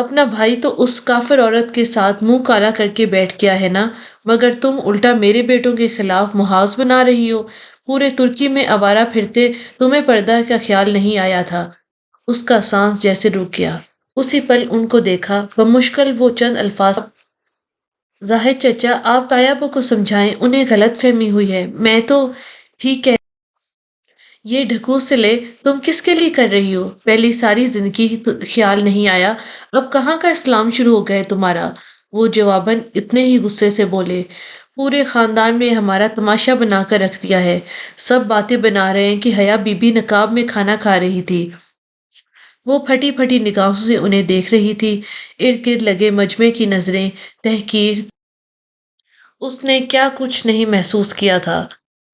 اپنا بھائی تو اس کافر عورت کے ساتھ منہ کالا کر کے بیٹھ گیا ہے نا، مگر تم الٹا میرے بیٹوں کے خلاف محاذ بنا رہی ہو۔ پورے ترکی میں آوارہ پھرتے تمہیں پردہ کا خیال نہیں آیا تھا۔ اس کا سانس جیسے رک گیا۔ اسی پل ان کو دیکھا، بمشکل وہ چند الفاظ۔ زاہد چچا، آپ طیبہ کو سمجھائیں، انہیں غلط فہمی ہوئی ہے۔ میں تو ٹھیک کہہ۔ یہ ڈھکوسلے تم کس کے لیے کر رہی ہو؟ پہلی ساری زندگی خیال نہیں آیا، اب کہاں کا اسلام شروع ہو گیا تمہارا؟ وہ جواباً اتنے ہی غصے سے بولے، پورے خاندان میں ہمارا تماشا بنا کر رکھ دیا ہے۔ سب باتیں بنا رہے ہیں کہ حیا بی بی نقاب میں کھانا کھا رہی تھی۔ وہ پھٹی پھٹی نگاہوں سے انہیں دیکھ رہی تھی، ارد گرد لگے مجمع کی نظریں، تحقیر۔ اس نے کیا کچھ نہیں محسوس کیا تھا۔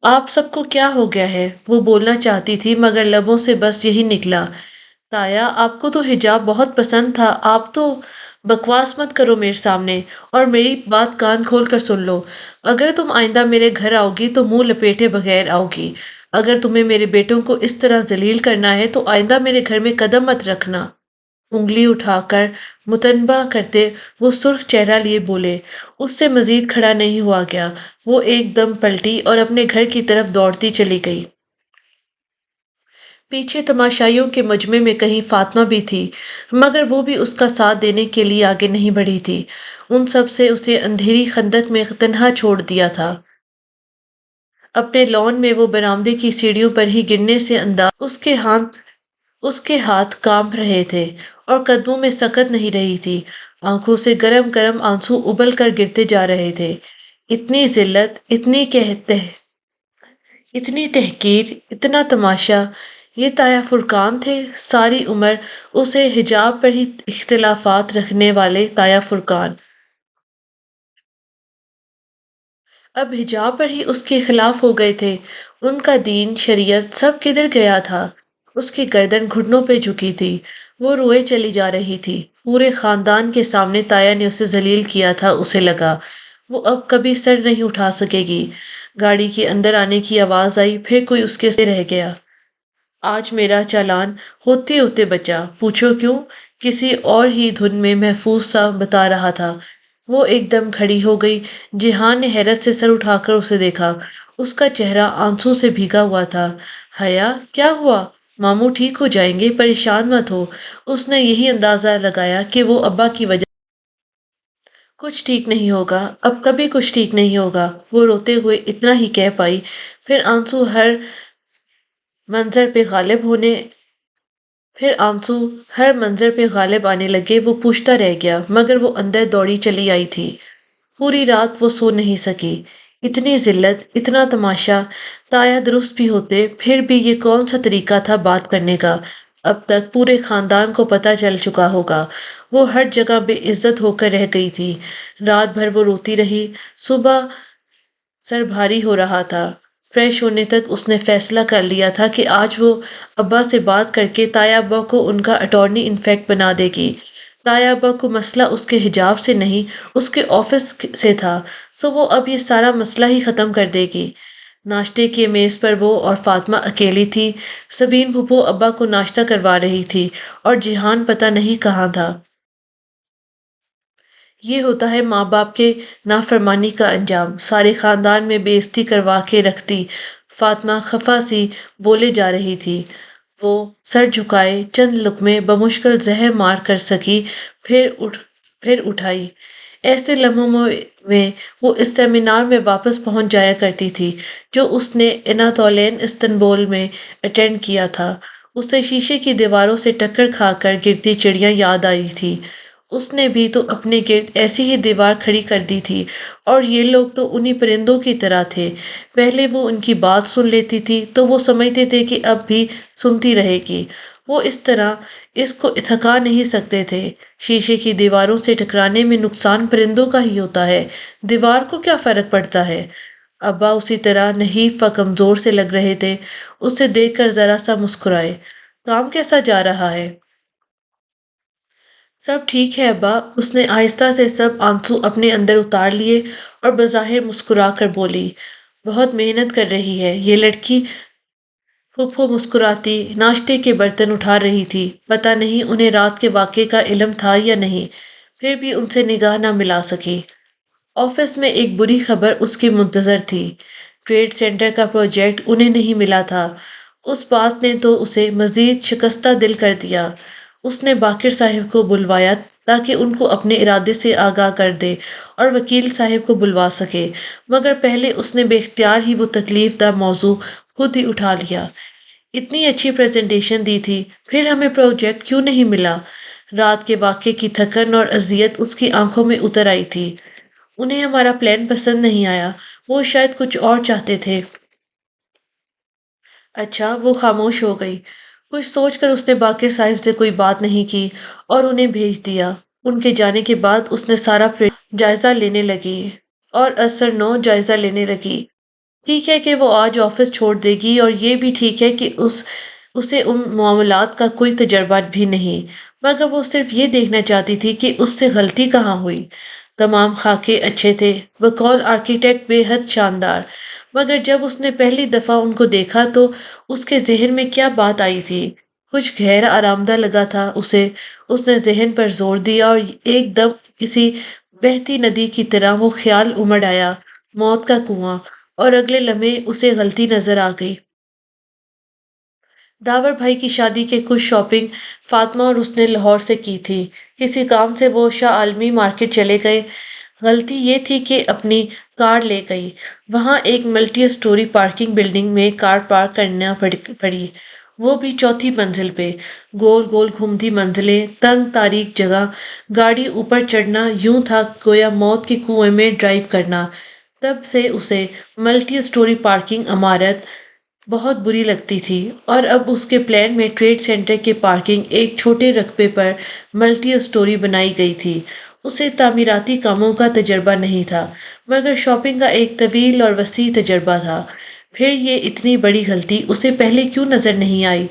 آپ سب کو کیا ہو گیا ہے؟ وہ بولنا چاہتی تھی مگر لبوں سے بس یہی نکلا، تایا آپ کو تو حجاب بہت پسند تھا، آپ تو۔ بکواس مت کرو میرے سامنے، اور میری بات کان کھول کر سن لو۔ اگر تم آئندہ میرے گھر آؤ گی تو منہ لپیٹے بغیر آؤ گی۔ اگر تمہیں میرے بیٹوں کو اس طرح ذلیل کرنا ہے تو آئندہ میرے گھر میں قدم مت رکھنا۔ انگلی اٹھا کر متنبہ کرتے وہ سرخ چہرہ لیے بولے۔ اس سے مزید کھڑا نہیں ہوا گیا، وہ ایک دم پلٹی اور اپنے گھر کی طرف دوڑتی چلی گئی۔ پیچھے تماشائیوں کے مجمع میں کہیں فاطمہ بھی تھی، مگر وہ بھی اس کا ساتھ دینے کے لیے آگے نہیں بڑھی تھی۔ ان سب سے اسے اندھیری خندق میں تنہا چھوڑ دیا تھا۔ اپنے لان میں وہ برآمدے کی سیڑھیوں پر ہی گرنے سے انداز اس کے ہاتھ کانپ رہے تھے اور قدموں میں سکت نہیں رہی تھی۔ آنکھوں سے گرم گرم آنسو ابل کر گرتے جا رہے تھے۔ اتنی ذلت، اتنی تحقیر، اتنا تماشا، یہ طایا فرقان تھے؟ ساری عمر اسے حجاب پر ہی اختلافات رکھنے والے طایا فرقان، اب حجاب پر ہی اس کے خلاف ہو گئے تھے۔ ان کا دین، شریعت سب کدھر گیا تھا؟ اس کی گردن گھٹنوں پہ جھکی تھی، وہ روئے چلی جا رہی تھی۔ پورے خاندان کے سامنے تایا نے اسے ذلیل کیا تھا، اسے لگا وہ اب کبھی سر نہیں اٹھا سکے گی۔ گاڑی کے اندر آنے کی آواز آئی، پھر کوئی اس کے سے رہ گیا۔ آج میرا چالان ہوتے ہوتے بچا، پوچھو کیوں؟ کسی اور ہی دھن میں محفوظ سا بتا رہا تھا۔ وہ ایک دم کھڑی ہو گئی۔ جیہان نے حیرت سے سر اٹھا کر اسے دیکھا، اس کا چہرہ آنسو سے بھیگا ہوا تھا۔ حیا، کیا ہوا؟ ماموں ٹھیک ہو جائیں گے، پریشان مت ہو۔ اس نے یہی اندازہ لگایا کہ وہ ابا کی وجہ کچھ ٹھیک نہیں ہوگا، اب کبھی کچھ ٹھیک نہیں ہوگا۔ وہ روتے ہوئے اتنا ہی کہہ پائی، منظر پہ غالب ہونے پھر آنسو ہر منظر پہ غالب آنے لگے۔ وہ پوچھتا رہ گیا، مگر وہ اندر دوڑی چلی آئی تھی۔ پوری رات وہ سو نہیں سکی۔ اتنی ذلت، اتنا تماشا، تایا درست بھی ہوتے پھر بھی یہ کون سا طریقہ تھا بات کرنے کا؟ اب تک پورے خاندان کو پتہ چل چکا ہوگا۔ وہ ہر جگہ بے عزت ہو کر رہ گئی تھی۔ رات بھر وہ روتی رہی۔ صبح سر بھاری ہو رہا تھا۔ فریش ہونے تک اس نے فیصلہ کر لیا تھا کہ آج وہ ابا سے بات کر کے تایا ابا کو ان کا اٹارنی انفیکٹ بنا دے گی۔ تایا ابا کو مسئلہ اس کے حجاب سے نہیں، اس کے آفس سے تھا، سو وہ اب یہ سارا مسئلہ ہی ختم کر دے گی۔ ناشتے کی میز پر وہ اور فاطمہ اکیلی تھی۔ سبین پھپھو ابا کو ناشتہ کروا رہی تھی اور جیہان پتہ نہیں کہاں تھا۔ یہ ہوتا ہے ماں باپ کے نافرمانی کا انجام، سارے خاندان میں بے عزتی کروا کے رکھتی۔ فاطمہ خفا سی بولے جا رہی تھی۔ وہ سر جھکائے چند لقمے بمشکل زہر مار کر سکی، پھر اٹھائی۔ ایسے لمحوں میں وہ اس سیمینار میں واپس پہنچ جایا کرتی تھی جو اس نے اناتولین استنبول میں اٹینڈ کیا تھا۔ اسے شیشے کی دیواروں سے ٹکر کھا کر گرتی چڑیاں یاد آئی تھی۔ اس نے بھی تو اپنے گرد ایسی ہی دیوار کھڑی کر دی تھی، اور یہ لوگ تو انہی پرندوں کی طرح تھے۔ پہلے وہ ان کی بات سن لیتی تھی تو وہ سمجھتے تھے کہ اب بھی سنتی رہے گی، وہ اس طرح اس کو تھکا نہیں سکتے تھے۔ شیشے کی دیواروں سے ٹکرانے میں نقصان پرندوں کا ہی ہوتا ہے، دیوار کو کیا فرق پڑتا ہے؟ ابا اسی طرح نحیف و کمزور سے لگ رہے تھے۔ اسے دیکھ کر ذرا سا مسکرائے۔ کام کیسا جا رہا ہے؟ سب ٹھیک ہے ابا۔ اس نے آہستہ سے سب آنسو اپنے اندر اتار لیے اور بظاہر مسکرا کر بولی، بہت محنت کر رہی ہے یہ لڑکی۔ پھوپھو مسکراتی ناشتے کے برتن اٹھا رہی تھی، پتہ نہیں انہیں رات کے واقعے کا علم تھا یا نہیں، پھر بھی ان سے نگاہ نہ ملا سکی۔ آفس میں ایک بری خبر اس کی منتظر تھی، ٹریڈ سینٹر کا پروجیکٹ انہیں نہیں ملا تھا۔ اس بات نے تو اسے مزید شکستہ دل کر دیا۔ اس نے باقر صاحب کو بلوایا تاکہ ان کو اپنے ارادے سے آگاہ کر دے اور وکیل صاحب کو بلوا سکے، مگر پہلے اس نے بے اختیار ہی وہ تکلیف دہ موضوع خود ہی اٹھا لیا۔ اتنی اچھی پریزنٹیشن دی تھی، پھر ہمیں پروجیکٹ کیوں نہیں ملا؟ رات کے واقعے کی تھکن اور اذیت اس کی آنکھوں میں اتر آئی تھی۔ انہیں ہمارا پلان پسند نہیں آیا، وہ شاید کچھ اور چاہتے تھے۔ اچھا، وہ خاموش ہو گئی۔ کچھ سوچ کر اس نے باقر صاحب سے کوئی بات نہیں کی اور انہیں بھیج دیا۔ ان کے جانے کے بعد اس نے سارا جائزہ لینے لگی اور اثر نو جائزہ لینے لگی۔ ٹھیک ہے کہ وہ آج آفس چھوڑ دے گی، اور یہ بھی ٹھیک ہے کہ اسے ان معاملات کا کوئی تجربہ بھی نہیں، مگر وہ صرف یہ دیکھنا چاہتی تھی کہ اس سے غلطی کہاں ہوئی۔ تمام خاکے اچھے تھے، بقول آرکیٹیکٹ بے حد شاندار، مگر جب اس نے پہلی دفعہ ان کو دیکھا تو اس کے ذہن میں کیا بات آئی تھی؟ کچھ غیر آرامدہ لگا تھا اسے۔ اس نے ذہن پر زور دیا اور ایک دم کسی بہتی ندی کی طرح وہ خیال امڑ آیا، موت کا کنواں، اور اگلے لمحے اسے غلطی نظر آ گئی۔ داور بھائی کی شادی کے کچھ شاپنگ فاطمہ اور اس نے لاہور سے کی تھی۔ کسی کام سے وہ شاہ عالمی مارکیٹ چلے گئے۔ غلطی یہ تھی کہ اپنی کار لے گئی۔ وہاں ایک ملٹی اسٹوری پارکنگ بلڈنگ میں کار پارک کرنا پڑی، وہ بھی چوتھی منزل پہ۔ گول گول گھومتی منزلیں، تنگ تاریک جگہ، گاڑی اوپر چڑھنا یوں تھا گویا موت کے کنویں میں ڈرائیو کرنا۔ تب سے اسے ملٹی اسٹوری پارکنگ عمارت بہت بری لگتی تھی، اور اب اس کے پلان میں ٹریڈ سینٹر کے پارکنگ ایک چھوٹے رقبے پر ملٹی اسٹوری بنائی گئی تھی۔ اسے تعمیراتی کاموں کا تجربہ نہیں تھا، مگر شاپنگ کا ایک طویل اور وسیع تجربہ تھا۔ پھر یہ اتنی بڑی غلطی اسے پہلے کیوں نظر نہیں آئی؟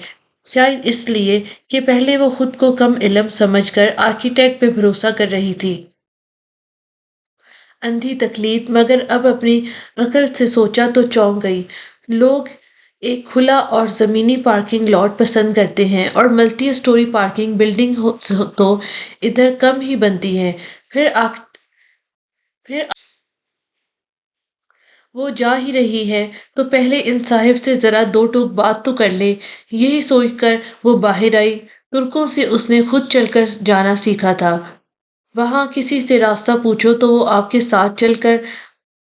شاید اس لیے کہ پہلے وہ خود کو کم علم سمجھ کر آرکیٹیکٹ پہ بھروسہ کر رہی تھی۔ اندھی تقلید، مگر اب اپنی عقل سے سوچا تو چونک گئی۔ لوگ ایک کھلا اور زمینی پارکنگ لاٹ پسند کرتے ہیں، اور ملٹی اسٹوری پارکنگ بلڈنگ تو ادھر کم ہی بنتی ہیں۔ پھر وہ جا ہی رہی ہے تو پہلے ان صاحب سے ذرا دو ٹوک بات تو کر لے، یہی سوچ کر وہ باہر آئی۔ ترکوں سے اس نے خود چل کر جانا سیکھا تھا۔ وہاں کسی سے راستہ پوچھو تو وہ آپ کے ساتھ چل کر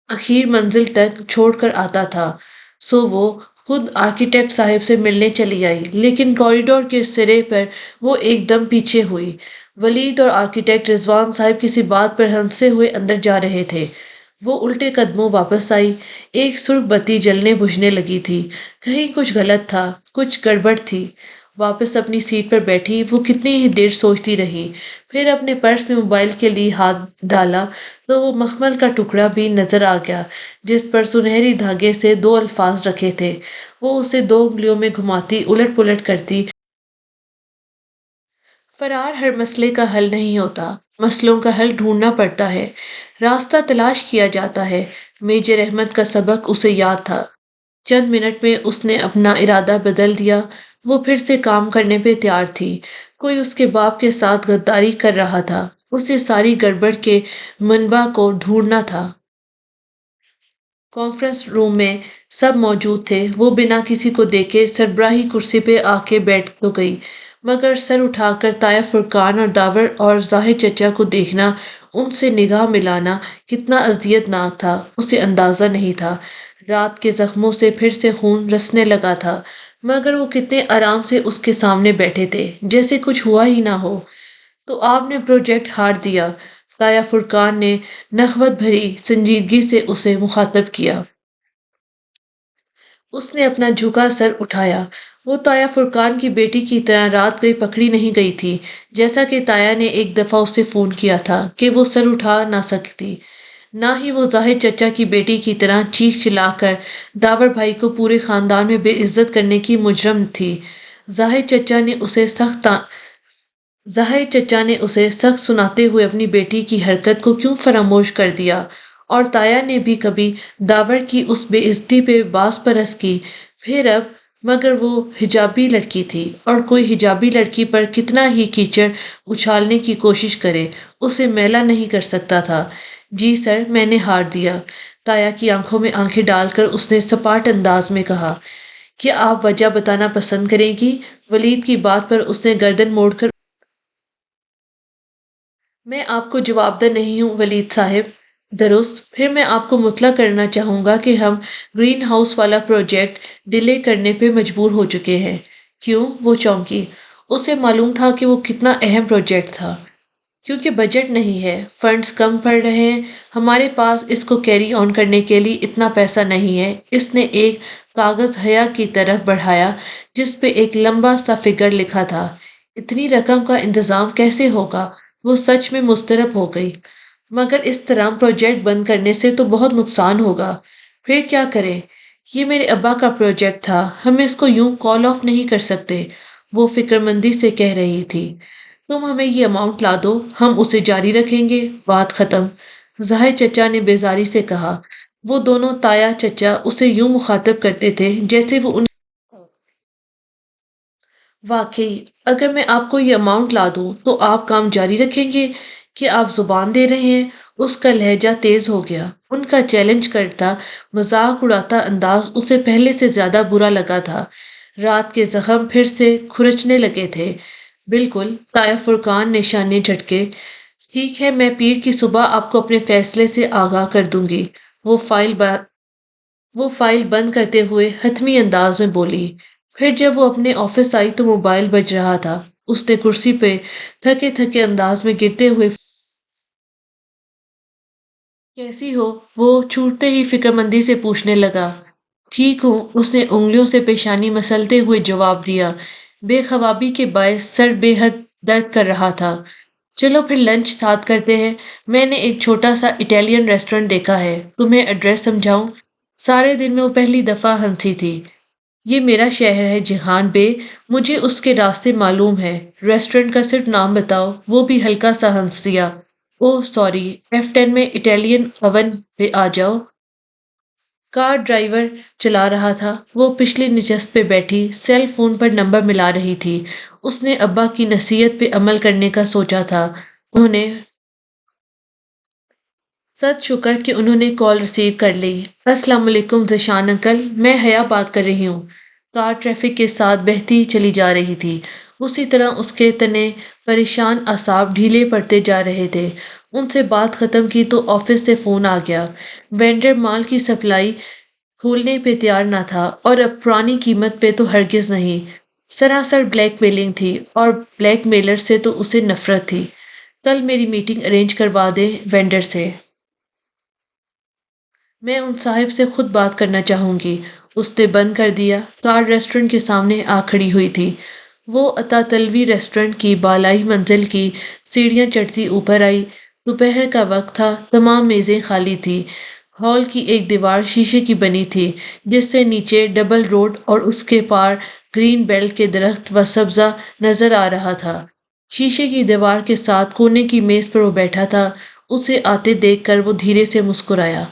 اخیر منزل تک چھوڑ کر آتا تھا۔ سو وہ خود آرکیٹیکٹ صاحب سے ملنے چلی آئی، لیکن کوریڈور کے سرے پر وہ ایک دم پیچھے ہوئی۔ ولید اور آرکیٹیکٹ رضوان صاحب کسی بات پر ہنستے ہوئے اندر جا رہے تھے۔ وہ الٹے قدموں واپس آئی۔ ایک سرخ بتی جلنے بجھنے لگی تھی۔ کہیں کچھ غلط تھا، کچھ گڑبڑ تھی۔ واپس اپنی سیٹ پر بیٹھی وہ کتنی ہی دیر سوچتی رہی، پھر اپنے پرس میں موبائل کے لیے ہاتھ ڈالا تو وہ مخمل کا ٹکڑا بھی نظر آ گیا جس پر سنہری دھاگے سے دو الفاظ رکھے تھے۔ وہ اسے دو انگلیوں میں گھماتی الٹ پلٹ کرتی۔ فرار ہر مسئلے کا حل نہیں ہوتا، مسئلوں کا حل ڈھونڈنا پڑتا ہے، راستہ تلاش کیا جاتا ہے۔ میجر احمد کا سبق اسے یاد تھا۔ چند منٹ میں اس نے اپنا ارادہ بدل دیا۔ وہ پھر سے کام کرنے پہ تیار تھی۔ کوئی اس کے باپ کے ساتھ غداری کر رہا تھا، اسے ساری گڑبڑ کے منبع کو ڈھونڈنا تھا۔ کانفرنس روم میں سب موجود تھے۔ وہ بنا کسی کو دیکھے سربراہی کرسی پہ آ کے بیٹھ تو گئی، مگر سر اٹھا کر طاہر فرقان اور داور اور زاہد چچا کو دیکھنا، ان سے نگاہ ملانا کتنا اذیت ناک تھا اسے اندازہ نہیں تھا۔ رات کے زخموں سے پھر سے خون رسنے لگا تھا، مگر وہ کتنے آرام سے اس کے سامنے بیٹھے تھے، جیسے کچھ ہوا ہی نہ ہو۔ تو آپ نے پروجیکٹ ہار دیا، طاہر فرقان نے نخوت بھری سنجیدگی سے اسے مخاطب کیا۔ اس نے اپنا جھکا سر اٹھایا۔ وہ طاہر فرقان کی بیٹی کی طرح رات گئی پکڑی نہیں گئی تھی، جیسا کہ طاہر نے ایک دفعہ اسے فون کیا تھا کہ وہ سر اٹھا نہ سکتی۔ نہ ہی وہ زاہد چچا کی بیٹی کی طرح چیخ چلا کر داور بھائی کو پورے خاندان میں بے عزت کرنے کی مجرم تھی۔ زاہد چچا نے اسے سخت سناتے ہوئے اپنی بیٹی کی حرکت کو کیوں فراموش کر دیا، اور طاہر نے بھی کبھی داور کی اس بے عزتی پہ باس پرس کی، پھر اب مگر وہ حجابی لڑکی تھی اور کوئی حجابی لڑکی پر کتنا ہی کیچڑ اچھالنے کی کوشش کرے اسے میلا نہیں کر سکتا تھا۔ جی سر، میں نے ہار دیا، تایا کی آنکھوں میں آنکھیں ڈال کر اس نے سپاٹ انداز میں کہا۔ کیا آپ وجہ بتانا پسند کریں گی؟ ولید کی بات پر اس نے گردن موڑ کر میں آپ کو جواب دہ نہیں ہوں ولید صاحب۔ درست، پھر میں آپ کو مطلع کرنا چاہوں گا کہ ہم گرین ہاؤس والا پروجیکٹ ڈیلے کرنے پہ مجبور ہو چکے ہیں۔ کیوں؟ وہ چونکی۔ اسے معلوم تھا کہ وہ کتنا اہم پروجیکٹ تھا۔ کیونکہ بجٹ نہیں ہے، فنڈز کم پڑ رہے ہیں، ہمارے پاس اس کو کیری آن کرنے کے لیے اتنا پیسہ نہیں ہے۔ اس نے ایک کاغذ حیا کی طرف بڑھایا جس پہ ایک لمبا سا فگر لکھا تھا۔ اتنی رقم کا انتظام کیسے ہوگا؟ وہ سچ میں مضطرب ہو گئی۔ مگر اس طرح پروجیکٹ بند کرنے سے تو بہت نقصان ہوگا۔ پھر کیا کریں؟ یہ میرے ابا کا پروجیکٹ تھا، ہم اس کو یوں کال آف نہیں کر سکتے، وہ فکر مندی سے کہہ رہی تھی۔ تم ہمیں یہ اماؤنٹ لا دو، ہم اسے جاری رکھیں گے، بات ختم، ظاہر چچا نے بیزاری سے کہا۔ وہ دونوں تایا چچا اسے یوں مخاطب کرتے تھے جیسے وہ ان واقعی، اگر میں آپ کو یہ اماؤنٹ لا دوں تو آپ کام جاری رکھیں گے کہ آپ زبان دے رہے ہیں؟ اس کا لہجہ تیز ہو گیا۔ ان کا چیلنج کرتا، مذاق اڑاتا انداز اسے پہلے سے زیادہ برا لگا تھا۔ رات کے زخم پھر سے کھرچنے لگے تھے۔ بالکل، تایا فرقان نے شانے جھٹکے۔ ٹھیک ہے، میں پیر کی صبح آپ کو اپنے فیصلے سے آگاہ کر دوں گی، وہ فائل بند کرتے ہوئے حتمی انداز میں بولی۔ پھر جب وہ اپنے آفس آئی تو موبائل بج رہا تھا۔ اس نے کرسی پہ تھکے تھکے انداز میں گرتے ہوئے کیسی ہو؟ وہ چھوٹتے ہی فکر مندی سے پوچھنے لگا۔ ٹھیک ہوں، اس نے انگلیوں سے پیشانی مسلتے ہوئے جواب دیا۔ بے خوابی کے باعث سر بے حد درد کر رہا تھا۔ چلو پھر لنچ ساتھ کرتے ہیں، میں نے ایک چھوٹا سا اٹیلین ریسٹورنٹ دیکھا ہے، تمہیں ایڈریس سمجھاؤں؟ سارے دن میں وہ پہلی دفعہ ہنسی تھی۔ یہ میرا شہر ہے جہان بے، مجھے اس کے راستے معلوم ہیں، ریسٹورنٹ کا صرف نام بتاؤ۔ وہ بھی ہلکا سا ہنس دیا۔ اوہ سوری، F10 میں اٹیلین اوون پہ آ جاؤ۔ کار ڈرائیور چلا رہا تھا، وہ پچھلی نشست پہ بیٹھی سیل فون پر نمبر ملا رہی تھی۔ اس نے ابا کی نصیحت پہ عمل کرنے کا سوچا تھا۔ انہوں نے ست شکر کہ انہوں نے کال ریسیو کر لی۔ السلام علیکم ذیشان انکل، میں حیا بات کر رہی ہوں۔ کار ٹریفک کے ساتھ بہتی چلی جا رہی تھی، اسی طرح اس کے تنے پریشان اعصاب ڈھیلے پڑتے جا رہے تھے۔ ان سے بات ختم کی تو آفس سے فون آ گیا۔ وینڈر مال کی سپلائی کھولنے پہ تیار نہ تھا اور اب پرانی قیمت پہ تو ہرگز نہیں۔ سراسر بلیک میلنگ تھی اور بلیک میلر سے تو اسے نفرت تھی۔ کل میری میٹنگ ارینج کروا دے وینڈر سے، میں ان صاحب سے خود بات کرنا چاہوں گی۔ اس نے بند کر دیا۔ کار ریسٹورنٹ کے سامنے آ کھڑی ہوئی تھی۔ وہ عطا ریسٹورنٹ کی بالائی منزل کی سیڑھیاں چڑھتی اوپر آئی۔ دوپہر کا وقت تھا، تمام میزیں خالی تھیں۔ ہال کی ایک دیوار شیشے کی بنی تھی جس سے نیچے ڈبل روڈ اور اس کے پار گرین بیلٹ کے درخت و سبزہ نظر آ رہا تھا۔ شیشے کی دیوار کے ساتھ کونے کی میز پر وہ بیٹھا تھا۔ اسے آتے دیکھ کر وہ دھیرے سے مسکرایا۔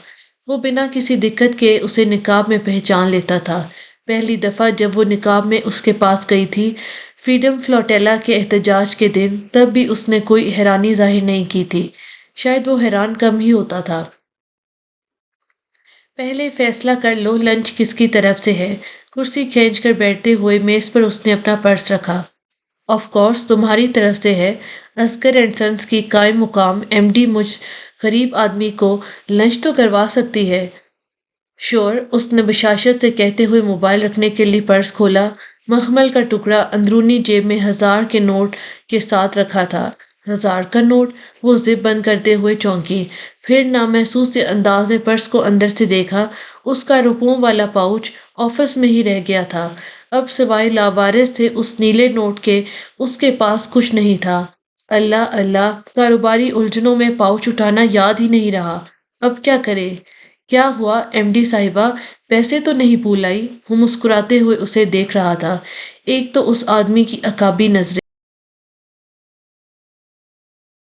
وہ بنا کسی دقت کے اسے نقاب میں پہچان لیتا تھا۔ پہلی دفعہ جب وہ نقاب میں اس کے پاس گئی تھی، فریڈم فلوٹیلا کے احتجاج کے دن، تب بھی اس نے کوئی حیرانی ظاہر نہیں کی تھی۔ شاید وہ حیران کم ہی ہوتا تھا۔ پہلے فیصلہ کر لو لنچ کس کی طرف سے ہے۔ کرسی کھینچ کر بیٹھتے ہوئے میز پر اس نے اپنا پرس رکھا۔ آف کورس تمہاری طرف سے ہے، اصغر اینڈ سنز کی قائم مقام ایم ڈی مجھ غریب آدمی کو لنچ تو کروا سکتی ہے۔ شور، اس نے بشاشت سے کہتے ہوئے موبائل رکھنے کے لیے پرس کھولا۔ مخمل کا ٹکڑا اندرونی جیب میں 1000 کے نوٹ کے ساتھ رکھا تھا۔ 1000 کا نوٹ؟ وہ زپ بند کرتے ہوئے چونکی، پھر نامحسوس سے انداز میں پرس کو اندر سے دیکھا۔ اس کا روپوں والا پاؤچ آفس میں ہی رہ گیا تھا۔ اب سوائے لاوارث تھے اس نیلے نوٹ کے اس کے پاس کچھ نہیں تھا۔ اللہ اللہ، کاروباری الجھنوں میں پاؤچ اٹھانا یاد ہی نہیں رہا۔ اب کیا کرے؟ کیا ہوا ایم ڈی صاحبہ، پیسے تو نہیں بھول آئی؟ وہ مسکراتے ہوئے اسے دیکھ رہا تھا۔ ایک تو اس آدمی کی عقابی نظریں۔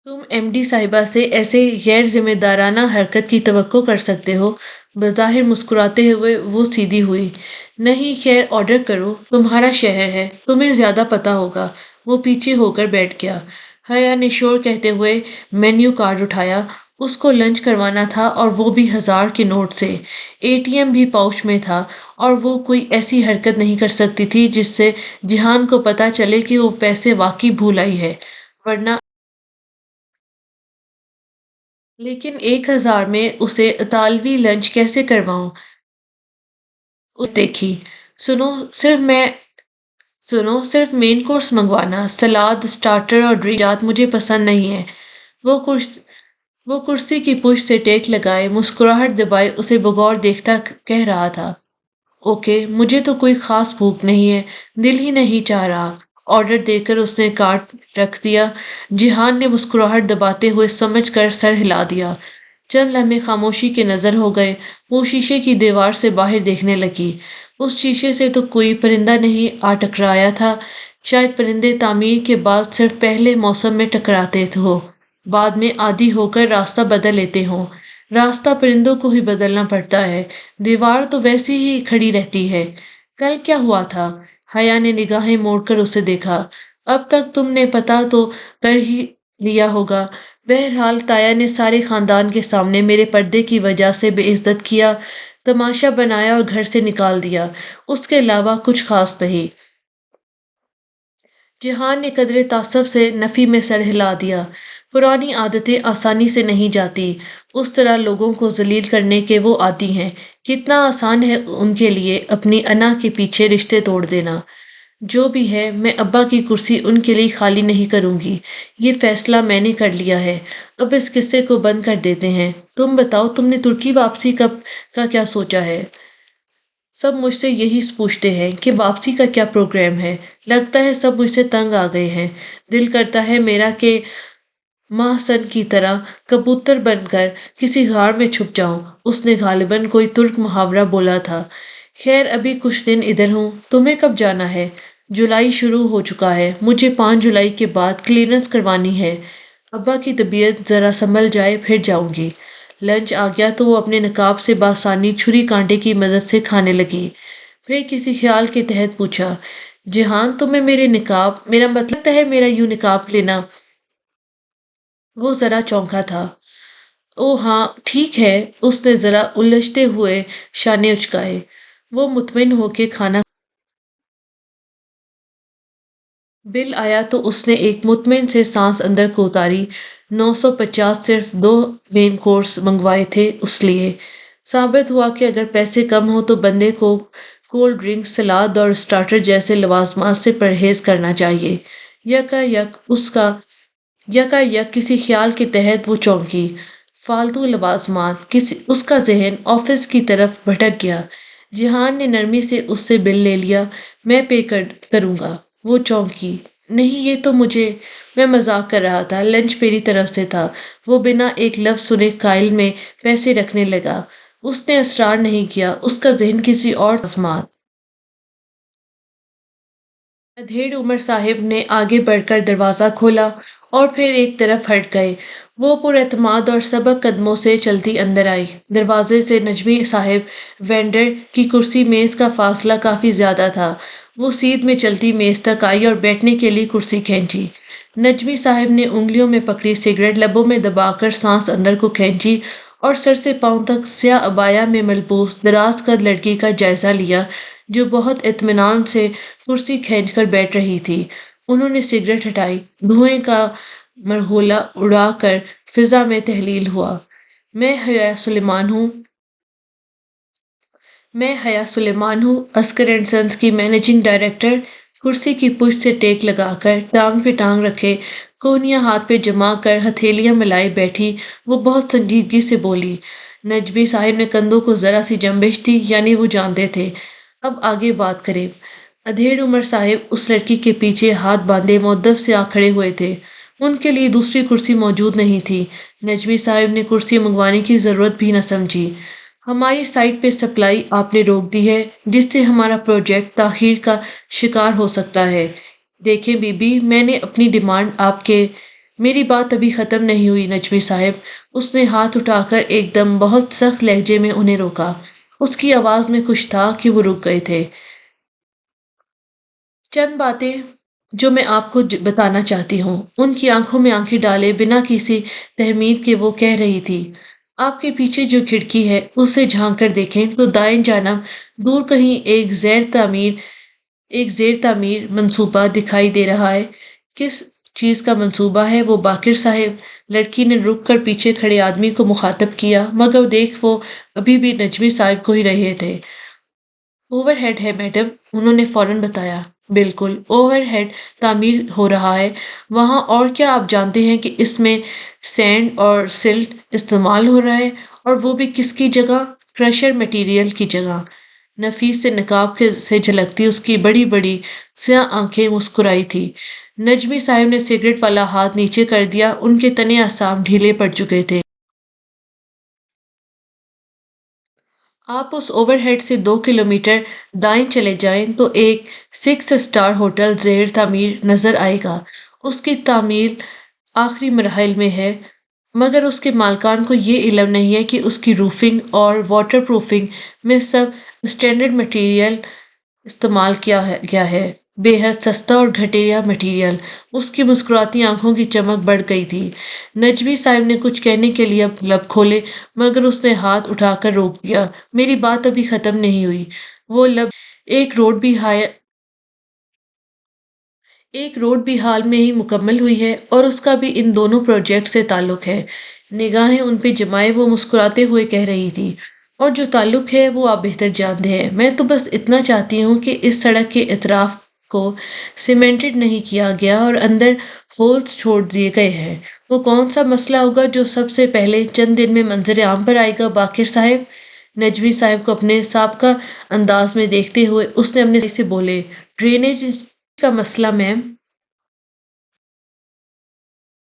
تم ایم ڈی صاحبہ سے ایسے غیر ذمہ دارانہ حرکت کی توقع کر سکتے ہو؟ بظاہر مسکراتے ہوئے وہ سیدھی ہوئی۔ نہیں خیر آرڈر کرو، تمہارا شہر ہے، تمہیں زیادہ پتا ہوگا۔ وہ پیچھے ہو کر بیٹھ گیا۔ حیا نے شور کہتے ہوئے مینیو کارڈ اٹھایا۔ اس کو لنچ کروانا تھا اور وہ بھی 1000 کے نوٹ سے۔ ATM بھی پاؤچ میں تھا اور وہ کوئی ایسی حرکت نہیں کر سکتی تھی جس سے جہان کو پتا چلے کہ وہ پیسے واقعی بھول آئی ہے، ورنہ لیکن 1000 میں اسے اطالوی لنچ کیسے کرواؤں؟ اس دیکھی۔ سنو صرف مین کورس منگوانا، سلاد، سٹارٹر اور ڈرنک جات مجھے پسند نہیں ہے۔ وہ کرسی کی پشت سے ٹیک لگائے مسکراہٹ دبائے اسے بغور دیکھتا کہہ رہا تھا، اوکے مجھے تو کوئی خاص بھوک نہیں ہے، دل ہی نہیں چاہ رہا۔ آرڈر دے کر اس نے کارٹ رکھ دیا۔ جہان نے مسکراہٹ دباتے ہوئے سمجھ کر سر ہلا دیا۔ چند لمحے خاموشی کے نظر ہو گئے۔ وہ شیشے کی دیوار سے باہر دیکھنے لگی۔ اس شیشے سے تو کوئی پرندہ نہیں آ ٹکرایا تھا، شاید پرندے تعمیر کے بعد صرف پہلے موسم میں ٹکراتے ہو، بعد میں عادی ہو کر راستہ بدل لیتے ہوں۔ راستہ پرندوں کو ہی بدلنا پڑتا ہے، دیوار تو ویسی ہی کھڑی رہتی ہے۔ کل کیا ہوا تھا؟ حیا نے نگاہیں موڑ کر اسے دیکھا۔ اب تک تم نے پتا تو کر ہی لیا ہوگا۔ بہرحال تایا نے سارے خاندان کے سامنے میرے پردے کی وجہ سے بے عزت کیا، تماشا بنایا اور گھر سے نکال دیا، اس کے علاوہ کچھ خاص نہیں۔ جہان نے قدرے تعصب سے نفی میں سر ہلا دیا۔ پرانی عادتیں آسانی سے نہیں جاتی، اس طرح لوگوں کو ذلیل کرنے کے وہ عادی ہیں۔ کتنا آسان ہے ان کے لیے اپنی انا کے پیچھے رشتے توڑ دینا۔ جو بھی ہے میں ابا کی کرسی ان کے لیے خالی نہیں کروں گی، یہ فیصلہ میں نے کر لیا ہے۔ اب اس قصے کو بند کر دیتے ہیں۔ تم بتاؤ تم نے ترکی واپسی کب کا کیا سوچا ہے؟ سب مجھ سے یہی پوچھتے ہیں کہ واپسی کا کیا پروگرام ہے۔ لگتا ہے سب مجھ سے تنگ آ گئے ہیں۔ دل کرتا ہے میرا کہ محسن کی طرح کبوتر بن کر کسی غار میں چھپ جاؤں۔ اس نے غالباً کوئی ترک محاورہ بولا تھا۔ خیر ابھی کچھ دن ادھر ہوں۔ تمہیں کب جانا ہے؟ جولائی شروع ہو چکا ہے، مجھے 5 جولائی کے بعد کلیئرنس کروانی ہے۔ ابا کی طبیعت ذرا سنبھل جائے پھر جاؤں گی۔ لنچ آ گیا تو وہ اپنے نقاب سے بآسانی چھری کانٹے کی مدد سے کھانے لگی۔ پھر کسی خیال کے تحت پوچھا، جہان تمہیں میرا مطلب ہے میرا یوں نقاب لینا؟ وہ ذرا چونکا تھا۔ او ہاں ٹھیک ہے، اس نے ذرا الجھتے ہوئے شانے اچکائے۔ وہ مطمئن ہو کے کھانا بل آیا تو اس نے ایک مطمئن سے سانس اندر کو اتاری۔ 950 صرف 2 مین کورس منگوائے تھے اس لیے۔ ثابت ہوا کہ اگر پیسے کم ہوں تو بندے کو کولڈ ڈرنک، سلاد اور سٹارٹر جیسے لوازمات سے پرہیز کرنا چاہیے۔ یکا یک کسی خیال کے تحت وہ چونکی۔ فالتو لوازمات، اس کا ذہن آفس کی طرف بھٹک گیا۔ جہان نے نرمی سے اس سے بل لے لیا۔ میں پے کروں گا۔ وہ چونکی، نہیں یہ تو میں مذاق کر رہا تھا، لنچ میری طرف سے تھا۔ وہ بنا ایک لفظ سنے کائل میں پیسے رکھنے لگا۔ اس نے اصرار نہیں کیا، اس کا ذہن کسی اور لوازمات۔ ادھیڑ عمر صاحب نے آگے بڑھ کر دروازہ کھولا اور پھر ایک طرف ہٹ گئے۔ وہ پر اعتماد اور سبک قدموں سے چلتی اندر آئی۔ دروازے سے نجمی صاحب وینڈر کی کرسی میز کا فاصلہ کافی زیادہ تھا۔ وہ سیدھ میں چلتی میز تک آئی اور بیٹھنے کے لیے کرسی کھینچی۔ نجمی صاحب نے انگلیوں میں پکڑی سگریٹ لبوں میں دبا کر سانس اندر کو کھینچی اور سر سے پاؤں تک سیاہ عبایا میں ملبوس دراز قد لڑکی کا جائزہ لیا جو بہت اطمینان سے کرسی کھینچ کر بیٹھ رہی تھی۔ انہوں نے سگریٹ ہٹائی، دھوئیں کا مرغولا اڑا کر فضا میں تحلیل ہوا۔ میں حیا سلیمان ہوں، عسکر اینڈ سنز کی مینیجنگ ڈائریکٹر۔ کرسی کی پشت سے ٹیک لگا کر ٹانگ پہ ٹانگ رکھے کونیاں ہاتھ پہ جما کر ہتھیلیاں ملائے بیٹھی وہ بہت سنجیدگی سے بولی۔ نجمی صاحب نے کندھوں کو ذرا سی جنبش دی، یعنی وہ جانتے تھے۔ اب آگے بات کریں۔ ادھیڑ عمر صاحب اس لڑکی کے پیچھے ہاتھ باندھے مؤدب سے آ کھڑے ہوئے تھے۔ ان کے لیے دوسری کرسی موجود نہیں تھی۔ نجمی صاحب نے کرسی منگوانے کی ضرورت بھی نہ سمجھی۔ ہماری سائٹ پہ سپلائی آپ نے روک دی ہے، جس سے ہمارا پروجیکٹ تاخیر کا شکار ہو سکتا ہے۔ دیکھیں بی بی، میں نے اپنی ڈیمانڈ میری بات ابھی ختم نہیں ہوئی نجمی صاحب۔ اس نے ہاتھ اٹھا کر ایک دم بہت سخت لہجے میں انہیں روکا۔ اس کی آواز میں کچھ تھا کہ وہ رک گئے تھے۔ چند باتیں جو میں آپ کو بتانا چاہتی ہوں۔ ان کی آنکھوں میں آنکھیں ڈالے بنا کسی تہمید کے وہ کہہ رہی تھی، آپ کے پیچھے جو کھڑکی ہے اسے جھانک کر دیکھیں تو دائیں جانب دور کہیں ایک زیر تعمیر منصوبہ دکھائی دے رہا ہے۔ کس چیز کا منصوبہ ہے وہ باقر صاحب؟ لڑکی نے رک کر پیچھے کھڑے آدمی کو مخاطب کیا، مگر دیکھ وہ ابھی بھی نجمی صاحب کو ہی رہے تھے۔ اوور ہیڈ ہے میڈم، انہوں نے فوراً بتایا۔ بالکل، اوور ہیڈ تعمیر ہو رہا ہے وہاں، اور کیا آپ جانتے ہیں کہ اس میں سینڈ اور سلٹ استعمال ہو رہا ہے، اور وہ بھی کس کی جگہ؟ کریشر مٹیریل کی جگہ۔ نفیس سے نقاب سے جھلکتی اس کی بڑی بڑی سیاہ آنکھیں مسکرائی تھی۔ نجمی صاحب نے سگریٹ والا ہاتھ نیچے کر دیا، ان کے تنے اعصاب ڈھیلے پڑ چکے تھے۔ آپ اس اوور ہیڈ سے 2 کلومیٹر دائیں چلے جائیں تو ایک 6 اسٹار ہوٹل زیر تعمیر نظر آئے گا۔ اس کی تعمیل آخری مراحل میں ہے، مگر اس کے مالکان کو یہ علم نہیں ہے کہ اس کی روفنگ اور واٹر پروفنگ میں سب اسٹینڈرڈ مٹیریل استعمال کیا گیا ہے، بے حد سستا اور گھٹیا مٹیریل۔ اس کی مسکراتی آنکھوں کی چمک بڑھ گئی تھی۔ نجمی صاحب نے کچھ کہنے کے لیے اب لب کھولے، مگر اس نے ہاتھ اٹھا کر روک دیا۔ میری بات ابھی ختم نہیں ہوئی۔ وہ لب ایک روڈ بھی حال میں ہی مکمل ہوئی ہے، اور اس کا بھی ان دونوں پروجیکٹ سے تعلق ہے۔ نگاہیں ان پہ جمائے وہ مسکراتے ہوئے کہہ رہی تھی، اور جو تعلق ہے وہ آپ بہتر جانتے ہیں۔ میں تو بس اتنا چاہتی ہوں کہ اس سڑک کے اطراف کو سیمنٹڈ نہیں کیا گیا اور اندر ہولز چھوڑ دیے گئے ہیں۔ وہ کون سا مسئلہ ہوگا جو سب سے پہلے چند دن میں منظر عام پر آئے گا باقر صاحب؟ نجمی صاحب کو اپنے سابقہ انداز میں دیکھتے ہوئے اس نے اپنے سے بولے، ڈرینیج کا مسئلہ میم۔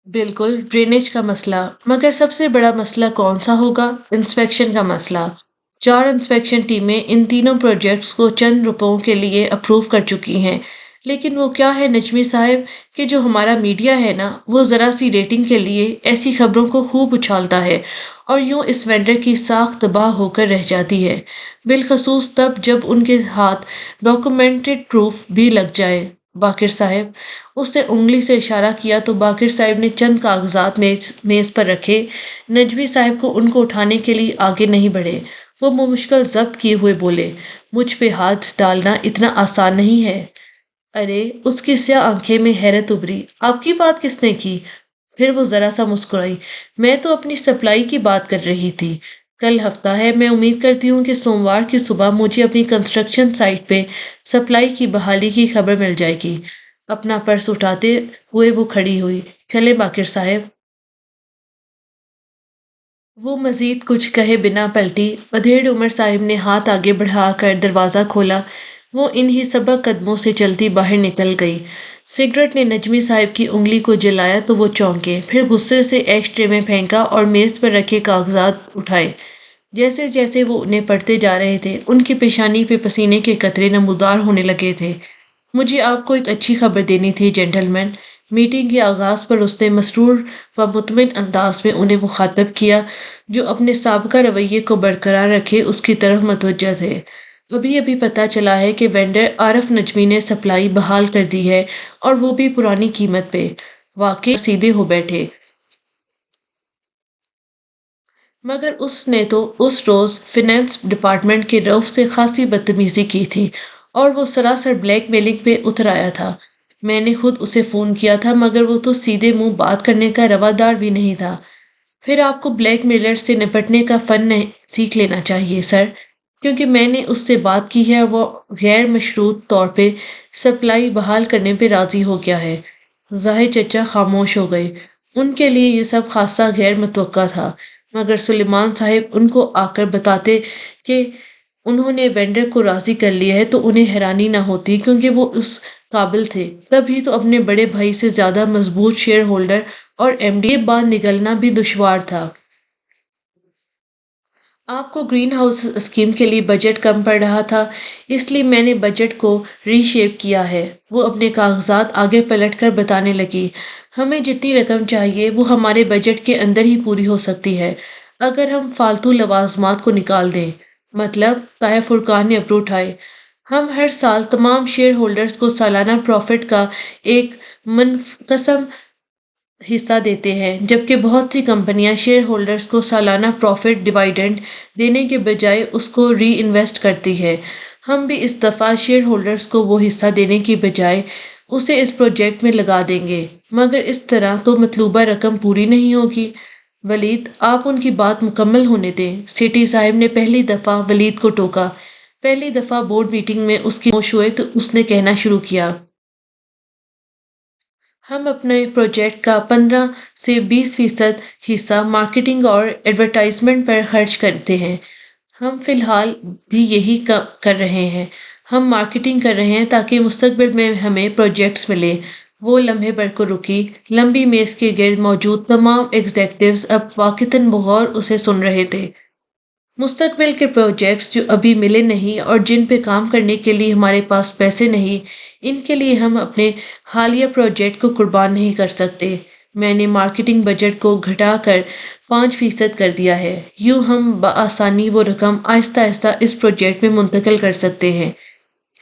بالکل، ڈرینیج کا مسئلہ، مگر سب سے بڑا مسئلہ کون سا ہوگا؟ انسپیکشن کا مسئلہ۔ 4 انسپیکشن ٹیمیں ان تینوں پروجیکٹس کو چند روپوں کے لیے اپروو کر چکی ہیں، لیکن وہ کیا ہے نجمی صاحب کہ جو ہمارا میڈیا ہے نا، وہ ذرا سی ریٹنگ کے لیے ایسی خبروں کو خوب اچھالتا ہے، اور یوں اس وینڈر کی ساکھ تباہ ہو کر رہ جاتی ہے، بالخصوص تب جب ان کے ہاتھ ڈاکومنٹڈ پروف بھی لگ جائے۔ باقر صاحب، اس نے انگلی سے اشارہ کیا تو باقر صاحب نے چند کاغذات میز پر رکھے۔ نجمی صاحب کو ان کو اٹھانے کے لیے آگے نہیں بڑھے۔ وہ مشکل ضبط کیے ہوئے بولے، مجھ پہ ہاتھ ڈالنا اتنا آسان نہیں ہے۔ ارے، اس کی سیاہ آنکھیں میں حیرت ابھری، آپ کی بات کس نے کی؟ پھر وہ ذرا سا مسکرائی، میں تو اپنی سپلائی کی بات کر رہی تھی۔ کل ہفتہ ہے، میں امید کرتی ہوں کہ سوموار کی صبح مجھے اپنی کنسٹرکشن سائٹ پہ سپلائی کی بحالی کی خبر مل جائے گی۔ اپنا پرس اٹھاتے ہوئے وہ کھڑی ہوئی، چلیں باقر صاحب۔ وہ مزید کچھ کہے بنا پلٹی۔ ادھیڑ عمر صاحب نے ہاتھ آگے بڑھا کر دروازہ کھولا۔ وہ انہی سبک قدموں سے چلتی باہر نکل گئی۔ سگریٹ نے نجمی صاحب کی انگلی کو جلایا تو وہ چونکے، پھر غصے سے ایش ٹرے میں پھینکا اور میز پر رکھے کاغذات اٹھائے۔ جیسے جیسے وہ انہیں پڑھتے جا رہے تھے، ان کی پیشانی پہ پسینے کے قطرے نمودار ہونے لگے تھے۔ مجھے آپ کو ایک اچھی خبر دینی تھی جنٹلمین۔ میٹنگ کے آغاز پر اس نے مسرور و مطمئن انداز میں انہیں مخاطب کیا، جو اپنے سابقہ رویے کو برقرار رکھے اس کی طرف متوجہ تھے۔ ابھی ابھی پتہ چلا ہے کہ وینڈر عارف نجمی نے سپلائی بحال کر دی ہے، اور وہ بھی پرانی قیمت پہ۔ واقعی سیدھے ہو بیٹھے۔ مگر اس نے تو اس روز فینانس ڈپارٹمنٹ کے رؤف سے خاصی بدتمیزی کی تھی، اور وہ سراسر بلیک میلنگ پہ اتر آیا تھا۔ میں نے خود اسے فون کیا تھا، مگر وہ تو سیدھے منہ بات کرنے کا روادار بھی نہیں تھا۔ پھر آپ کو بلیک میلر سے نپٹنے کا فن سیکھ لینا چاہیے سر، کیونکہ میں نے اس سے بات کی ہے اور وہ غیر مشروط طور پہ سپلائی بحال کرنے پہ راضی ہو گیا ہے۔ ظاہر چچا خاموش ہو گئے۔ ان کے لیے یہ سب خاصا غیر متوقع تھا، مگر سلیمان صاحب ان کو آ کر بتاتے کہ انہوں نے وینڈر کو راضی کر لیا ہے تو انہیں حیرانی نہ ہوتی، کیونکہ وہ اس قابل تھے۔ تبھی تو اپنے بڑے بھائی سے زیادہ مضبوط شیئر ہولڈر اور ایم ڈی، یہ بات نگلنا بھی دشوار تھا۔ آپ کو گرین ہاؤس اسکیم کے لیے بجٹ کم پڑ رہا تھا، اس لیے میں نے بجٹ کو ری شیپ کیا ہے۔ وہ اپنے کاغذات آگے پلٹ کر بتانے لگی، ہمیں جتنی رقم چاہیے وہ ہمارے بجٹ کے اندر ہی پوری ہو سکتی ہے، اگر ہم فالتو لوازمات کو نکال دیں۔ مطلب؟ طاہر فرقان نے ابرو اٹھائے۔ ہم ہر سال تمام شیئر ہولڈرز کو سالانہ پروفٹ کا ایک منقسم حصہ دیتے ہیں، جبکہ بہت سی کمپنیاں شیئر ہولڈرز کو سالانہ پروفٹ ڈیویڈنڈ دینے کے بجائے اس کو ری انویسٹ کرتی ہے۔ ہم بھی اس دفعہ شیئر ہولڈرز کو وہ حصہ دینے کی بجائے اسے اس پروجیکٹ میں لگا دیں گے، مگر اس طرح تو مطلوبہ رقم پوری نہیں ہوگی۔ ولید، آپ ان کی بات مکمل ہونے دیں، سیٹھی صاحب نے پہلی دفعہ ولید کو ٹوکا۔ پہلی دفعہ بورڈ میٹنگ میں اس کی خاموش ہوئے تو اس نے کہنا شروع کیا۔ ہم اپنے پروجیکٹ کا 15 سے 20% حصہ مارکیٹنگ اور ایڈورٹائزمنٹ پر خرچ کرتے ہیں۔ ہم فی الحال بھی یہی کر رہے ہیں۔ ہم مارکیٹنگ کر رہے ہیں تاکہ مستقبل میں ہمیں پروجیکٹس ملے۔ وہ لمحے بھر کو رکی۔ لمبی میز کے گرد موجود تمام ایگزیکٹوز اب واقعتاً بغور اسے سن رہے تھے۔ مستقبل کے پروجیکٹس جو ابھی ملے نہیں اور جن پہ کام کرنے کے لیے ہمارے پاس پیسے نہیں، ان کے لیے ہم اپنے حالیہ پروجیکٹ کو قربان نہیں کر سکتے۔ میں نے مارکیٹنگ بجٹ کو گھٹا کر 5% کر دیا ہے۔ یوں ہم بآسانی وہ رقم آہستہ آہستہ اس پروجیکٹ میں منتقل کر سکتے ہیں۔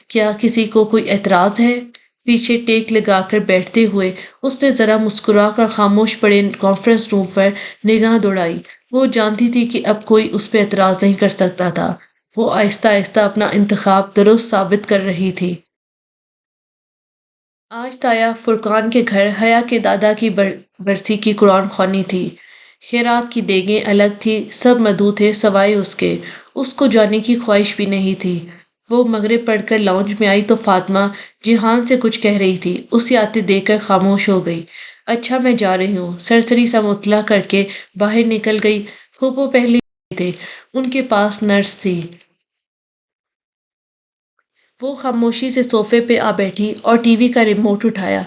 کیا کسی کو کوئی اعتراض ہے؟ پیچھے ٹیک لگا کر بیٹھتے ہوئے اس نے ذرا مسکرا کر خاموش پڑے کانفرنس روم پر نگاہ دوڑائی۔ وہ جانتی تھی کہ اب کوئی اس پہ اعتراض نہیں کر سکتا تھا۔ وہ آہستہ آہستہ اپنا انتخاب درست ثابت کر رہی تھی۔ آج طاہر فرقان کے گھر حیا کے دادا کی برسی کی قرآن خوانی تھی۔ خیرات کی دیگیں الگ تھی، سب مدعو تھے سوائے اس کے۔ اس کو جانے کی خواہش بھی نہیں تھی۔ وہ مغرب پڑھ کر لاؤنج میں آئی تو فاطمہ جہان سے کچھ کہہ رہی تھی، اسے آتے دیکھ کر خاموش ہو گئی۔ اچھا میں جا رہی ہوں، سرسری سا مطلع کر کے باہر نکل گئی۔ پھوپھو پہلے ہی تھے، ان کے پاس نرس تھی۔ وہ خاموشی سے صوفے پہ آ بیٹھی اور ٹی وی کا ریموٹ اٹھایا۔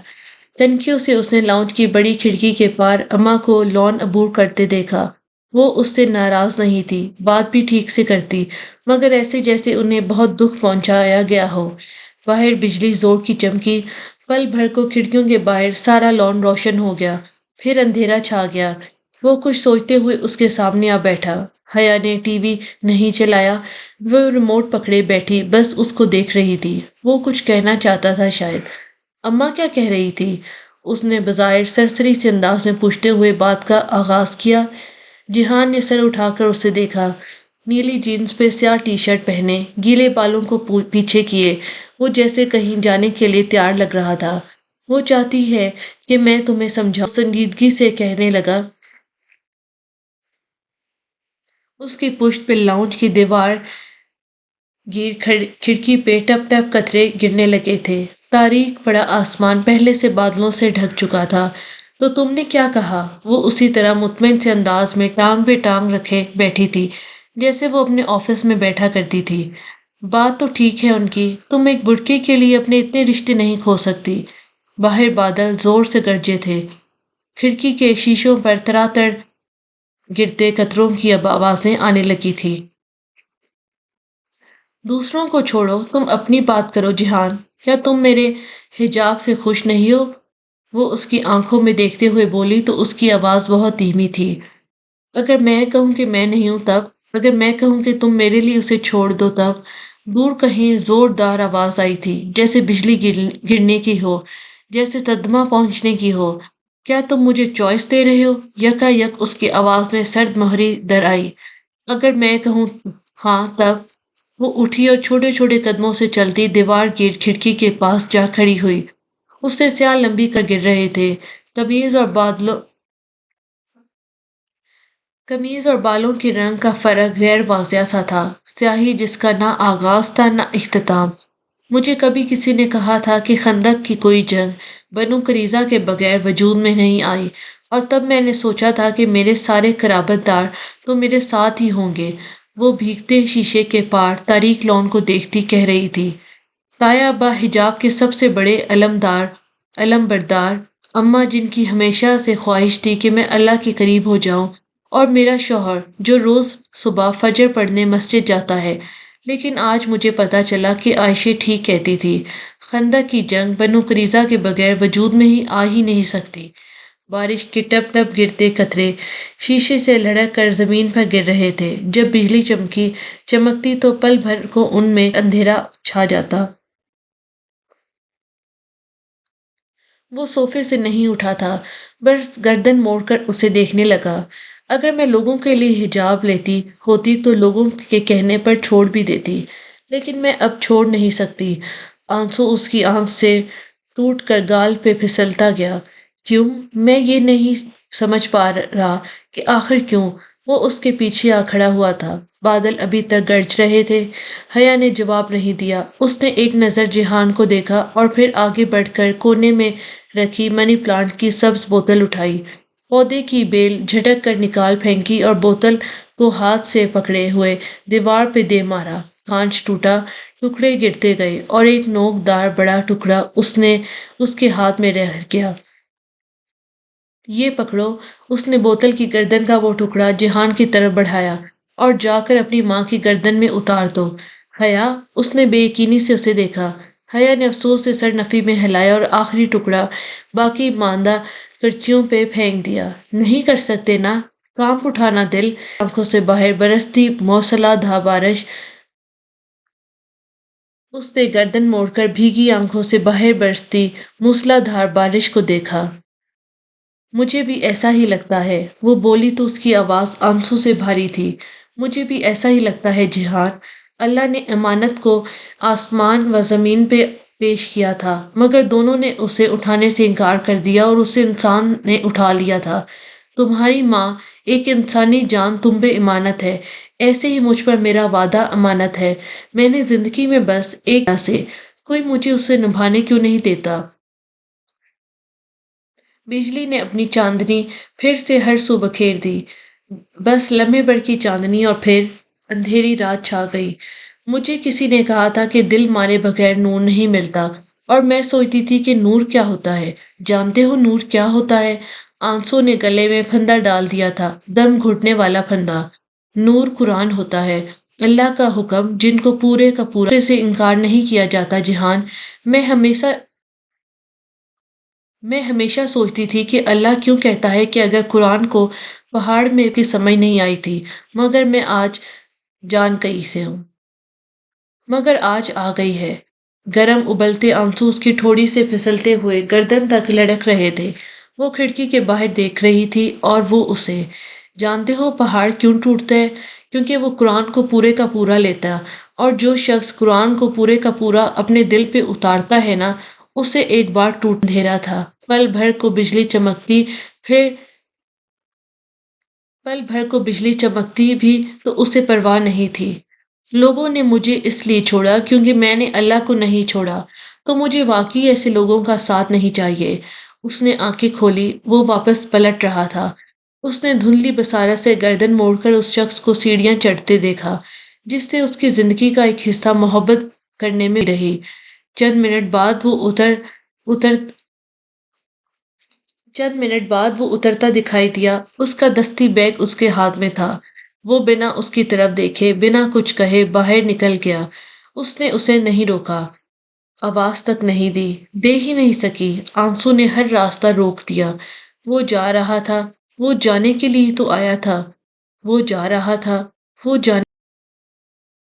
ٹنکیوں سے اس نے لاؤنج کی بڑی کھڑکی کے پار اماں کو لان عبور کرتے دیکھا۔ وہ اس سے ناراض نہیں تھی، بات بھی ٹھیک سے کرتی، مگر ایسے جیسے انہیں بہت دکھ پہنچایا گیا ہو۔ باہر بجلی زور کی چمکی، پل بھر کو کھڑکیوں کے باہر سارا لان روشن ہو گیا، پھر اندھیرا چھا گیا۔ وہ کچھ سوچتے ہوئے اس کے سامنے آ بیٹھا۔ حیا نے ٹی وی نہیں چلایا، وہ ریموٹ پکڑے بیٹھی بس اس کو دیکھ رہی تھی۔ وہ کچھ کہنا چاہتا تھا شاید۔ اماں کیا کہہ رہی تھی؟ اس نے بظاہر سرسری سے انداز میں پوچھتے ہوئے بات کا آغاز کیا۔ جہان نے سر اٹھا کر اسے دیکھا۔ نیلی جینز پہ سیاہ ٹی شرٹ پہنے، گیلے بالوں کو پیچھے کیے، وہ جیسے کہیں جانے کے لیے تیار لگ رہا تھا۔ وہ چاہتی ہے کہ میں تمہیں سمجھاؤں، سنجیدگی سے کہنے لگا۔ اس کی پشت پہ لاؤنج کی دیوار گیر کھڑکی پہ ٹپ ٹپ قطرے گرنے لگے تھے۔ تاریک پڑا آسمان پہلے سے بادلوں سے ڈھک چکا تھا۔ تو تم نے کیا کہا؟ وہ اسی طرح مطمئن سے انداز میں ٹانگ پہ ٹانگ رکھے بیٹھی تھی جیسے وہ اپنے آفس میں بیٹھا کرتی تھی۔ بات تو ٹھیک ہے ان کی، تم ایک بڑکی کے لیے اپنے اتنے رشتے نہیں کھو سکتی۔ باہر بادل زور سے گرجے تھے، کھڑکی کے شیشوں پر تراتر گرتے قطروں کی اب آوازیں آنے لگی تھی۔ دوسروں کو چھوڑو، تم اپنی بات کرو جہان، کیا تم میرے حجاب سے خوش نہیں ہو؟ وہ اس کی آنکھوں میں دیکھتے ہوئے بولی تو اس کی آواز بہت دھیمی تھی۔ اگر میں کہوں کہ میں نہیں ہوں تب؟ اگر میں کہوں کہ تم میرے لیے اسے چھوڑ دو تب؟ دور کہیں زوردار آواز آئی تھی، جیسے بجلی گرنے کی ہو، جیسے صدمہ پہنچنے کی ہو۔ کیا تم مجھے چوائس دے رہے ہو؟ یکا یک اس کی آواز میں سرد مہری در آئی۔ اگر میں کہوں ہاں تب؟ وہ اٹھی اور چھوٹے چھوٹے قدموں سے چلتی دیوار گیر کھڑکی کے پاس جا کھڑی ہوئی۔ اس سے سیاہ لمبی کر گر رہے تھے۔ قمیض اور بالوں کے رنگ کا فرق غیر واضح سا تھا، سیاہی جس کا نہ آغاز تھا نہ اختتام۔ مجھے کبھی کسی نے کہا تھا کہ خندق کی کوئی جنگ بنو قریظہ کے بغیر وجود میں نہیں آئی، اور تب میں نے سوچا تھا کہ میرے سارے قرابت دار تو میرے ساتھ ہی ہوں گے۔ وہ بھیگتے شیشے کے پار تاریک لان کو دیکھتی کہہ رہی تھی۔ تایا با حجاب کے سب سے بڑے علم بردار، اماں جن کی ہمیشہ سے خواہش تھی کہ میں اللہ کے قریب ہو جاؤں، اور میرا شوہر جو روز صبح فجر پڑھنے مسجد جاتا ہے۔ لیکن آج مجھے پتہ چلا کہ عائشہ ٹھیک کہتی تھی، خندق کی جنگ بنو قریظہ کے بغیر وجود میں ہی آ ہی نہیں سکتی۔ بارش کے ٹپ ٹپ گرتے قطرے شیشے سے لڑک کر زمین پر گر رہے تھے۔ جب بجلی چمکتی تو پل بھر کو ان میں اندھیرا چھا جاتا۔ وہ صوفے سے نہیں اٹھا تھا، بس گردن موڑ کر اسے دیکھنے لگا۔ اگر میں لوگوں کے لیے حجاب لیتی ہوتی تو لوگوں کے کہنے پر چھوڑ بھی دیتی، لیکن میں اب چھوڑ نہیں سکتی۔ آنسو اس کی آنکھ سے ٹوٹ کر گال پہ پھسلتا گیا۔ کیوں؟ میں یہ نہیں سمجھ پا رہا کہ آخر کیوں؟ وہ اس کے پیچھے آ کھڑا ہوا تھا۔ بادل ابھی تک گرج رہے تھے۔ حیا نے جواب نہیں دیا۔ اس نے ایک نظر جیہان کو دیکھا اور پھر آگے بڑھ کر کونے میں رکھی منی پلانٹ کی سبز بوتل اٹھائی، پودے کی بیل جھٹک کر نکال پھینکی اور بوتل کو ہاتھ سے پکڑے ہوئے دیوار پہ دے مارا۔ کانچ ٹوٹا، ٹکڑے گرتے گئے اور ایک نوک دار بڑا ٹکڑا اس کے ہاتھ میں رہ گیا۔ یہ پکڑو۔ اس نے بوتل کی گردن کا وہ ٹکڑا جیہان کی طرف بڑھایا۔ اور جا کر اپنی ماں کی گردن میں اتار دو۔ حیا؟ اس نے بے یقینی سے اسے دیکھا۔ حیا نے افسوس سے سر نفی میں ہلایا اور آخری ٹکڑا باقی ماندہ کرچیوں پہ پھینک دیا۔ نہیں کر سکتے نا؟ کانپ اٹھا نا دل؟ آنکھوں سے باہر برستی موسلا دھار بارش۔ اس نے گردن موڑ کر بھیگی آنکھوں سے باہر برستی موسلا دھار بارش کو دیکھا۔ مجھے بھی ایسا ہی لگتا ہے، وہ بولی تو اس کی آواز آنسو سے بھاری تھی۔ مجھے بھی ایسا ہی لگتا ہے جیہان۔ اللہ نے امانت کو آسمان و زمین پہ پیش کیا تھا، مگر دونوں نے اسے اٹھانے سے انکار کر دیا اور اسے انسان نے اٹھا لیا تھا۔ تمہاری ماں، ایک انسانی جان تم پہ امانت ہے، ایسے ہی مجھ پر میرا وعدہ امانت ہے۔ میں نے زندگی میں بس ایک سے، کوئی مجھے اسے نبھانے کیوں نہیں دیتا؟ بجلی نے اپنی چاندنی پھر سے ہر سو بکھیر دی۔ بس لمحے بھر کی چاندنی اور پھر اندھیری رات چھا گئی۔ مجھے کسی نے کہا تھا کہ دل مارے بغیر نور نہیں ملتا، اور میں سوچتی تھی کہ نور کیا ہوتا ہے؟ جانتے ہو نور کیا ہوتا ہے؟ آنسو نے گلے میں پھندا ڈال دیا تھا، دم گھٹنے والا پھندا۔ نور قرآن ہوتا ہے، اللہ کا حکم جن کو پورے کا پورا سے انکار نہیں کیا جاتا جہان۔ میں ہمیشہ سوچتی تھی کہ اللہ کیوں کہتا ہے کہ اگر قرآن کو پہاڑ میں کی سمجھ نہیں آئی تھی، مگر میں آج جان گئی سے ہوں۔ مگر آج آ گئی ہے۔ گرم ابلتے آنسو اس کی ٹھوڑی سے پھسلتے ہوئے گردن تک لڑک رہے تھے۔ وہ کھڑکی کے باہر دیکھ رہی تھی اور وہ اسے۔ جانتے ہو پہاڑ کیوں ٹوٹتا ہے؟ کیونکہ وہ قرآن کو پورے کا پورا لیتا، اور جو شخص قرآن کو پورے کا پورا اپنے دل پہ اتارتا ہے نا، اسے ایک بار ٹوٹ اندھیرا تھا۔ پل بھر کو بجلی چمکتی بھی تو اسے پرواہ نہیں تھی۔ لوگوں نے مجھے اس لیے چھوڑا کیونکہ میں نے اللہ کو نہیں چھوڑا، تو مجھے واقعی ایسے لوگوں کا ساتھ نہیں چاہیے۔ اس نے آنکھیں کھولی، وہ واپس پلٹ رہا تھا۔ اس نے دھندلی بصارت سے گردن موڑ کر اس شخص کو سیڑھیاں چڑھتے دیکھا جس سے اس کی زندگی کا ایک حصہ محبت کرنے میں رہی۔ چند منٹ بعد وہ اترتا دکھائی دیا۔ اس کا دستی بیگ اس کے ہاتھ میں تھا۔ وہ بنا اس کی طرف دیکھے، بنا کچھ کہے باہر نکل گیا۔ اس نے اسے نہیں روکا، آواز تک نہیں دی، دے ہی نہیں سکی۔ آنسو نے ہر راستہ روک دیا۔ وہ جا رہا تھا، وہ جانے کے لیے تو آیا تھا۔ وہ جا رہا تھا، وہ جانے